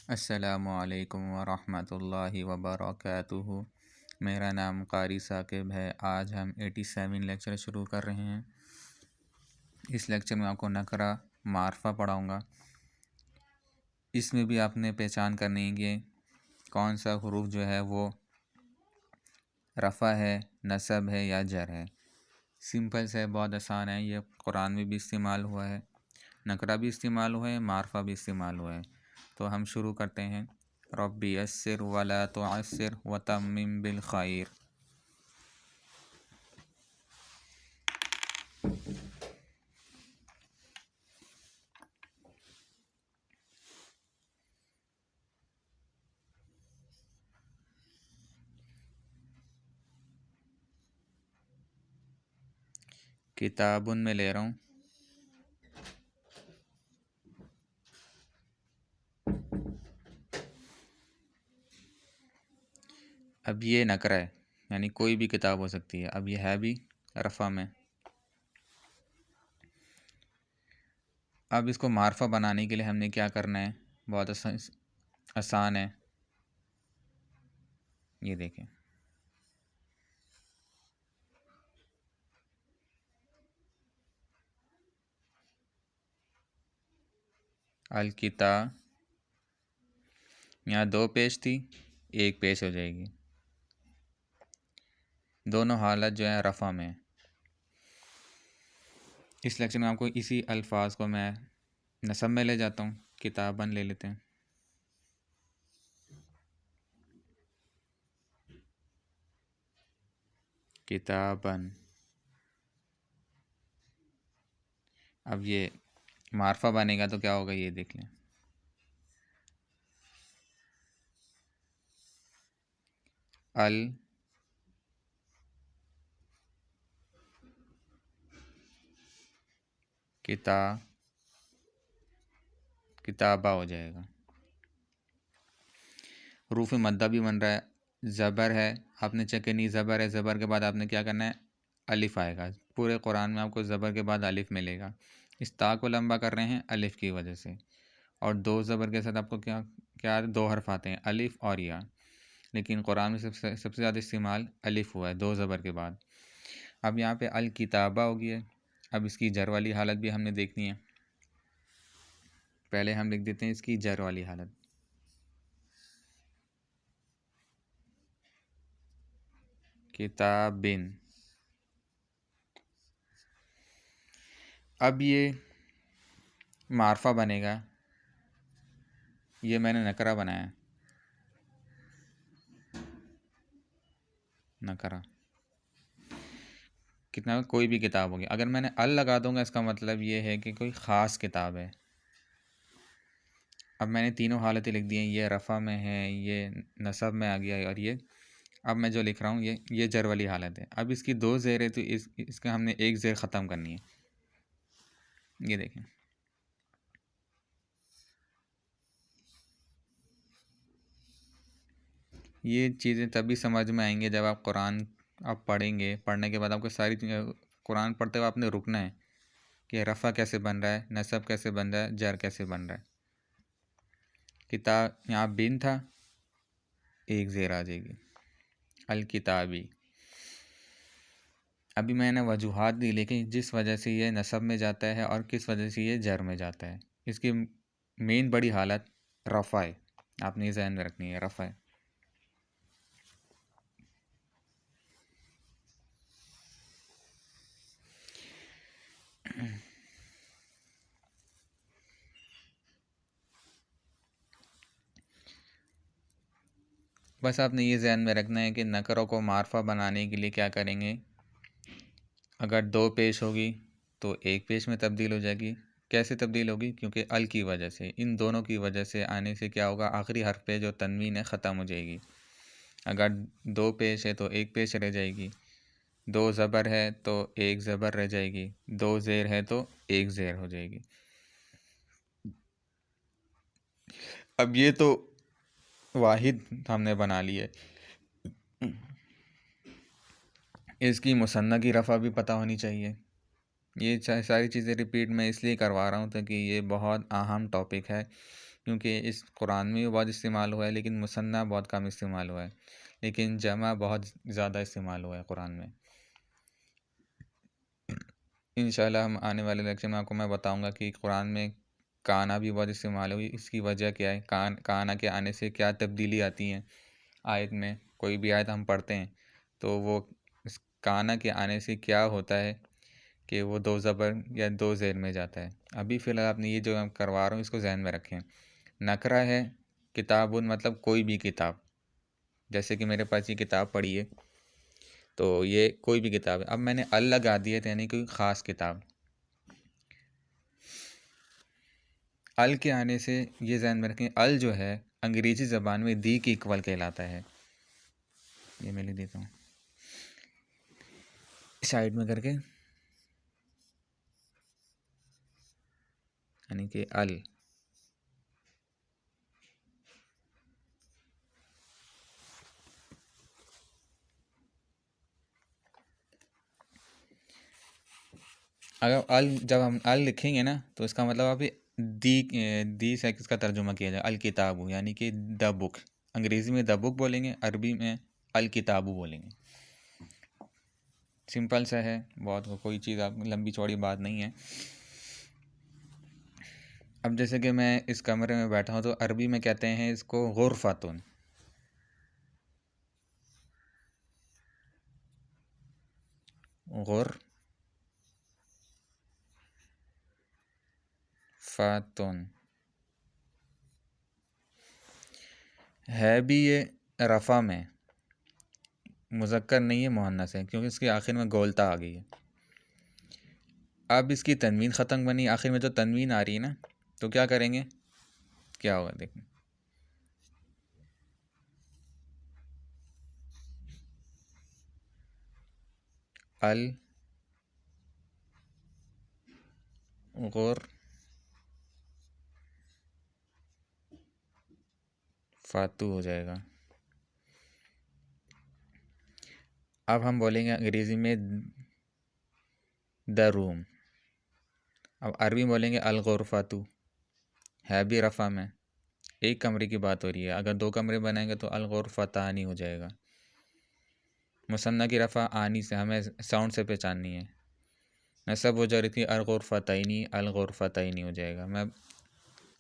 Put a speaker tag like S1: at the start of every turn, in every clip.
S1: अस्सलामुअलैकुम वरहमतुल्लाहि वबरकातुहु। मेरा नाम कारी साकिब है। आज हम 87 लेक्चर शुरू कर रहे हैं। इस लेक्चर में आपको नकरा मारफा पढ़ाऊँगा। इसमें भी आपने पहचान करनी है कि कौन सा हुरूफ जो है वो रफ़ा है, नसब है या जर है। सिंपल से बहुत आसान है। ये कुरान में भी इस्तेमाल हुआ है, नकरा भी इस्तेमाल हुआ है, मारफा भी इस्तेमाल हुआ है। तो हम शुरू करते हैं। रब्बी यस्सिर वला तुअस्सिर वतम्मिम बिल खैर। किताबुन में ले रहा हूँ। अब ये नकरा है, यानी कोई भी किताब हो सकती है। अब ये है भी रफ़ा में। अब इसको मारफा बनाने के लिए हमने क्या करना है, बहुत आसान है। ये देखें, अल किताब, यहाँ दो पेज थी, एक पेज हो जाएगी। दोनों हालत जो है रफ़ा में। इस लेक्चर में आपको इसी अल्फाज को मैं नसब में ले जाता हूँ। किताबन ले लेते हैं। किताबन। अब ये मारफा बनेगा तो क्या होगा, ये देख लें। अल किताबा हो जाएगा। रूफ़ मद्दा भी बन रहा है। ज़बर है, आपने चेक करनी, ज़बर है, ज़बर के बाद आपने क्या करना है, अलिफ आएगा। पूरे कुरान में आपको ज़बर के बाद अलिफ मिलेगा। इस ता को लंबा कर रहे हैं अलिफ की वजह से। और दो ज़बर के साथ आपको क्या क्या दो हर्फ आते हैं, अलिफ और या। लेकिन कुरान में सबसे ज़्यादा इस्तेमाल अलिफ हुआ है दो ज़बर के बाद। अब यहाँ पे अल किताबा होगी है। अब इसकी जर वाली हालत भी हमने देखनी है। पहले हम लिख देते हैं इसकी जर वाली हालत। किताबिन। अब ये मारफा बनेगा। ये मैंने नकरा बनाया है, नकरा। कितना, कोई भी किताब होगी। अगर मैंने अल लगा दूंगा इसका मतलब ये है कि कोई ख़ास किताब है। अब मैंने तीनों हालतें लिख दी हैं। ये रफ़ा में है, ये नसब में आ गया है, और ये अब मैं जो लिख रहा हूँ ये जर वाली हालत है। अब इसकी दो ज़ेर है तो इसका हमने एक ज़ेर ख़त्म करनी है। ये देखें, ये चीज़ें तभी समझ में आएंगे जब आप कुरान आप पढ़ेंगे। पढ़ने के बाद आपको सारी कुरान पढ़ते हुए आपने रुकना है कि रफ़ा कैसे बन रहा है, नसब कैसे बन रहा है, जर कैसे बन रहा है। किताब, यहाँ बिन था, एक ज़ेर आ जाएगी, अल किताबी। अभी मैंने वजूहात दी, लेकिन जिस वजह से ये नसब में जाता है और किस वजह से ये जर में जाता है, इसकी मेन बड़ी हालत रफ़ा है। आपने ये ज़हन में रखनी है, रफ़ा है। बस आपने ये ज़हन में रखना है कि नकरों को मारफा बनाने के लिए क्या करेंगे। अगर दो पेश होगी तो एक पेश में तब्दील हो जाएगी। कैसे तब्दील होगी, क्योंकि अल की वजह से, इन दोनों की वजह से आने से क्या होगा, आखिरी हर्फ पे जो तनवीन है ख़त्म हो जाएगी। अगर दो पेश है तो एक पेश रह जाएगी। दो ज़बर है तो एक ज़बर रह जाएगी। दो ज़ेर है तो एक ज़ेर हो जाएगी। अब ये तो वाहिद हमने बना ली है। इसकी मुसन्ना की रफ़ा भी पता होनी चाहिए। ये सारी चीज़ें रिपीट मैं इसलिए करवा रहा हूँ ताकि ये बहुत अहम टॉपिक है। क्योंकि इस कुरान में भी बहुत इस्तेमाल हुआ है, लेकिन मुसन्ना बहुत कम इस्तेमाल हुआ है, लेकिन जमा बहुत ज़्यादा इस्तेमाल हुआ है कुरान में। इंशाल्लाह हम आने वाले लेक्चर में आपको मैं बताऊंगा कि कुरान में काना भी बहुत इस्तेमाल हुई, इसकी वजह क्या है, काना के आने से क्या तब्दीली आती है आयत में। कोई भी आयत हम पढ़ते हैं तो वो इस काना के आने से क्या होता है कि वो दो ज़बर या दो ज़ेर में जाता है। अभी फ़िलहाल आपने ये जो मैं करवा रहा हूँ इसको जहन में रखें। नकरा है किताबुन मतलब कोई भी किताब, जैसे कि मेरे पास ये किताब पड़ी है तो ये कोई भी किताब है। अब मैंने अल लगा दिए थे, यानी कोई ख़ास किताब। अल के आने से ये ज़हन में रखें, अल जो है अंग्रेज़ी ज़बान में दी के इक्वल कहलाता है। ये मैं लिख देता हूँ साइड में करके, यानी कि अल। अगर अल जब हम अल लिखेंगे ना तो इसका मतलब अभी दी से किसका तर्जुमा किया जाए, अल किताबु, यानी कि द बुक। अंग्रेज़ी में द बुक बोलेंगे, अरबी में अल किताबु बोलेंगे। सिंपल सा है बहुत, कोई चीज़ आप लंबी चौड़ी बात नहीं है। अब जैसे कि मैं इस कमरे में बैठा हूँ तो अरबी में कहते हैं इसको गुरफ़तुन। गुरफ़तुन है भी ये रफ़ा में, मुज़क्कर नहीं है मुअन्नस है, क्योंकि इसके आखिर में गोलता आ गई है। अब इसकी तनवीन ख़त्म बनी, आखिर में जो तनवीन आ रही है ना तो क्या करेंगे, क्या होगा देखें। अल गुर फातू हो जाएगा। अब हम बोलेंगे अंग्रेज़ी में द रूम। अब अरबी में बोलेंगे अल गुरफ़ातु, है भी रफ़ा में, एक कमरे की बात हो रही है। अगर दो कमरे बनाएंगे तो अल गुरफ़तानी हो जाएगा। मुसन्ना की रफ़ा आनी से हमें साउंड से पहचाननी है। नसब हो जा रही थी अल गुरफ़तैनी हो जाएगा। मैं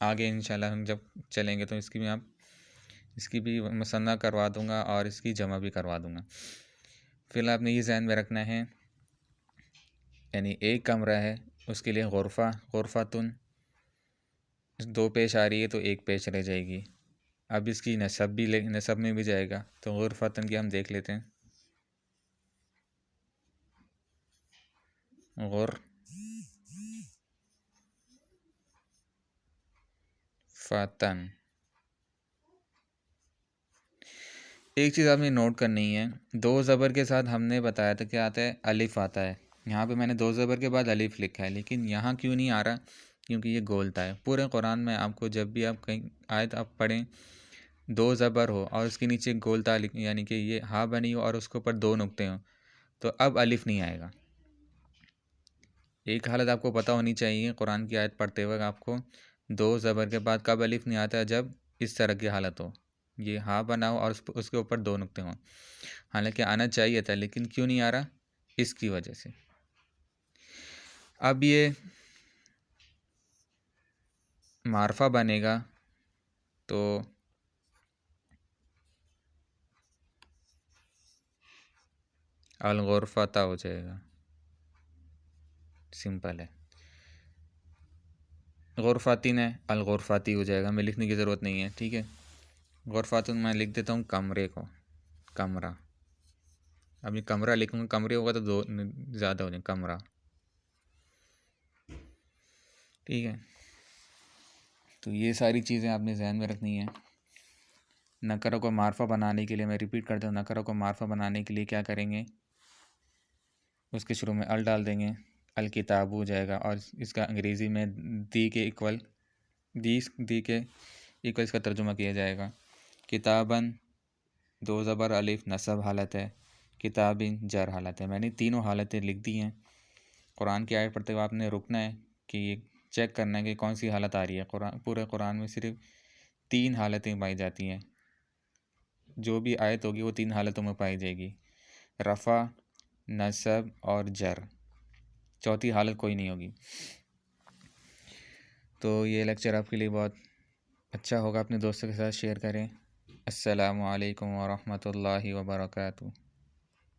S1: आगे इंशाल्लाह हम जब चलेंगे तो इसकी भी मुसन्ना करवा दूंगा और इसकी जमा भी करवा दूंगा। फिलहाल आपने ये ज़हन में रखना है, यानी एक कमरा है उसके लिए गुरफ़तुन, दो पेश आ रही है तो एक पेश रह जाएगी। अब इसकी नसब में भी जाएगा तो गुरफ़तुन की हम देख लेते हैं। गुरफ़तन। एक चीज़ आपने नोट करनी है, दो ज़बर के साथ हमने बताया था क्या आता है, अलिफ आता है। यहाँ पे मैंने दो ज़बर के बाद अलिफ लिखा है, लेकिन यहाँ क्यों नहीं आ रहा, क्योंकि ये गोलता है। पूरे कुरान में आपको जब भी आप कहीं आयत आप पढ़ें दो ज़बर हो और उसके नीचे गोलता यानी कि ये हा बनी हो और उसके ऊपर दो नुक्ते हों तो अब अलिफ नहीं आएगा। एक हालत आपको पता होनी चाहिए कुरान की आयत पढ़ते वक्त, आपको दो ज़बर के बाद कब अलिफ नहीं आता, जब इस तरह की हालत हो, ये हा बना हो और उसके ऊपर दो नुक्ते हों। हालांकि आना चाहिए था लेकिन क्यों नहीं आ रहा, इसकी वजह से। अब ये मारफा बनेगा तो अलगुरफता हो जाएगा। सिंपल है, गुरफातिन है अलगुरफाती हो जाएगा, मैं लिखने की ज़रूरत नहीं है। ठीक है, गुरफातुन मैं लिख देता हूँ कमरे को, कमरा। अब ये कमरा लिखूँगा, कमरे होगा तो दो ज़्यादा हो जाए, कमरा। ठीक है, तो ये सारी चीज़ें आपने जहन में रखनी है। नकरों को मारफा बनाने के लिए, मैं रिपीट करता हूँ, नकरों को मारफा बनाने के लिए क्या करेंगे, उसके शुरू में अल डाल देंगे, अल किताब हो जाएगा और इसका अंग्रेज़ी में दी के इक्वल दी के इक्वल इसका तर्जुमा किया जाएगा। किताबन दो ज़बर अलिफ नसब हालत है, किताबिन जर हालत है। मैंने तीनों हालतें लिख दी हैं। कुरान की आयत पढ़ते हुए आपने रुकना है कि ये चेक करना है कि कौन सी हालत आ रही है। पूरे कुरान में सिर्फ तीन हालतें पाई जाती हैं। जो भी आयत होगी वो तीन हालतों में पाई जाएगी, रफ़ा, नसब और जर। चौथी हालत कोई नहीं होगी। तो ये लेक्चर आपके लिए बहुत अच्छा होगा, अपने दोस्तों के साथ शेयर करें। अस्सलामु अलैकुम व रहमतुल्लाहि व बरकातुहू।